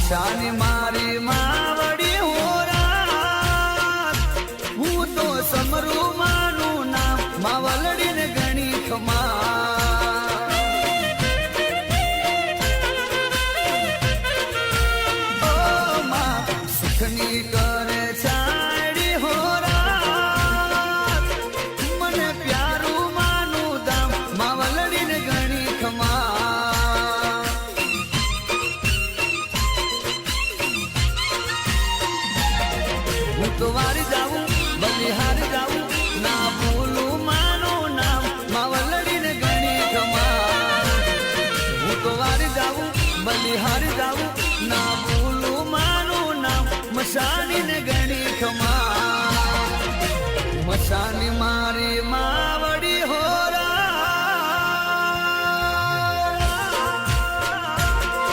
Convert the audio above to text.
મશાની મારી માવડી હોરા હું તો સમરૂ માનું નામ માવલડી ને ગણી ખમા ઓ માં સુખની કરે છાડી હોરા મને પ્યારું માનું દામ માવલડી ને ગણી ખમા તો વારી જાવું બલિહારી જાવું ના ભૂલું માનું નામ માવલડી ને ગણી ખમા હું તો વારી જાવું બલિહારી જાવું ના ભૂલું માનું નામ મશાની ને ગણી ખમા મશાની મારી માં